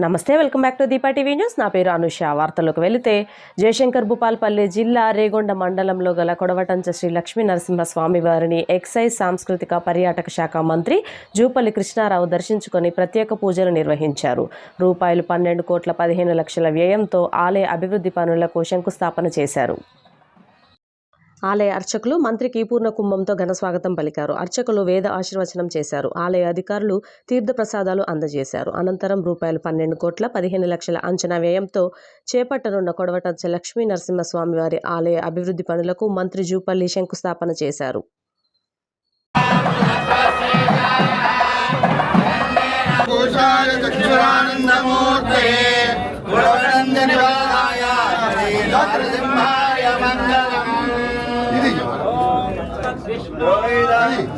నమస్తే, welcome back to Deepa TV news. నా పేరు అనుష. వార్తల్లోకి వెళితే జయశంకర్ భూపాల్పల్లి జిల్లా రేగొండ మండలంలో గల కొడవటంచ శ్రీ లక్ష్మీ నరసింహస్వామి వారిని ఎక్సైజ్ సాంస్కృతిక పర్యాటక శాఖ మంత్రి జూపల్లి కృష్ణారావు దర్శించుకొని ప్రత్యేక పూజలు నిర్వహించారు. రూపాయలు 12,15,00,000 వ్యయంతో ఆలయ అభివృద్ధి పనులకు శంకుస్థాపన చేశారు. ఆలయ అర్చకులు మంత్రికి పూర్ణ కుంభంతో ఘన స్వాగతం పలికారు. అర్చకులు వేద ఆశీర్వచనం చేశారు. ఆలయ అధికారులు తీర్థప్రసాదాలు అందజేశారు. అనంతరం రూపాయలు 12,15,00,000 అంచనా వ్యయంతో చేపట్టనున్న కొడవటంచ లక్ష్మీ నరసింహస్వామి వారి ఆలయ అభివృద్ధి పనులకు మంత్రి జూపల్లి శంకుస్థాపన చేశారు.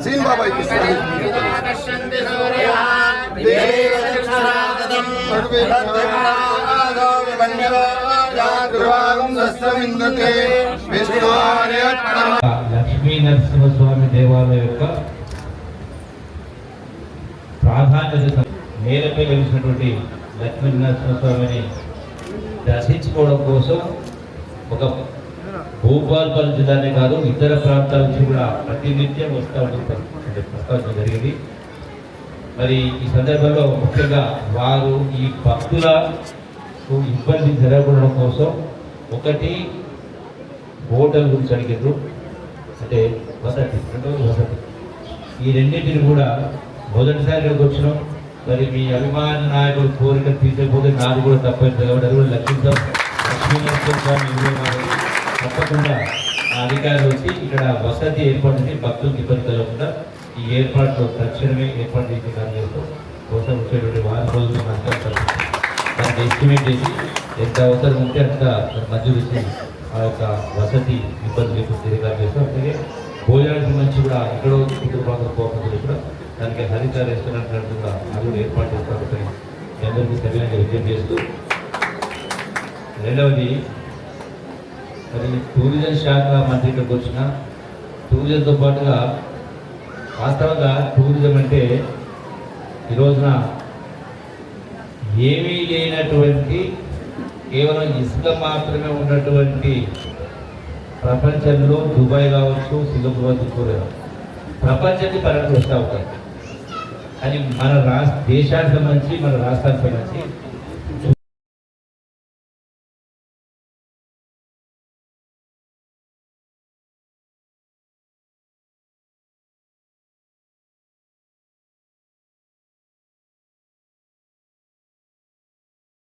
सीन बाबा లక్ష్మీ నరసింహస్వామి దేవాలయం యొక్క ప్రాధాన్యత నేలపై వెలిసినటువంటి లక్ష్మీ నరసింహస్వామిని దర్శించుకోవడం కోసం ఒక భూపాల్పల్లి జిల్లానే కాదు ఇతర ప్రాంతాల నుంచి కూడా ప్రతినిత్యం వస్తూ ఉంటుంది ప్రస్తావించడం జరిగింది. మరి ఈ సందర్భంలో ముఖ్యంగా వారు ఈ భక్తులకు ఇబ్బంది జరగడం కోసం ఒకటి హోటల్ గురించి అడిగారు, అంటే వసతి, రెండవది వసతి. ఈ రెండింటిని కూడా మొదటిసారిగా వచ్చినాం. మరి మీ అభిమాన నాయకుడు కోరిక తీర్చకపోతే నాది కూడా తప్పైంది కాబట్టి అది కూడా లక్ష్మీనరసింహస్వామి తప్పకుండా అధికారులు వచ్చి ఇక్కడ వసతి ఏర్పాటు చేసి భక్తులకు ఇబ్బంది కలగకుండా ఈ ఏర్పాట్లు తక్షణమే ఏర్పాటు చేసే కార్యక్రమం కోసం వచ్చేటువంటి వారం రోజులు దానికి ఎస్టిమేట్ చేసి ఎంత అవసరం ఉంటే అంత మంజూరు ఇచ్చి ఆ యొక్క వసతి ఇబ్బంది లేకుండా కార్యక్రమం. అలాగే భోజనానికి మంచి కూడా ఎక్కడో ఇతర ప్రాంతం పోకుండా కూడా దానికి హరిత రెస్టారెంట్ కూడా అది కూడా ఏర్పాటు చేస్తారని మీ అందరికీ సరిగ్గా విజయం చేస్తూ, రెండవది మరి టూరిజం శాఖ మంత్రి ఇక్కడికి వచ్చిన టూరిజంతో పాటుగా వాస్తవంగా టూరిజం అంటే ఈ రోజున ఏమీ లేనటువంటి కేవలం ఇసుక మాత్రమే ఉన్నటువంటి ప్రపంచంలో దుబాయ్ కావచ్చు, సింగపూర్ ప్రపంచాన్ని పర్యటన వస్తూ ఉంటాయి. కానీ మన దేశానికి సంబంధించి మన రాష్ట్రానికి సంబంధించి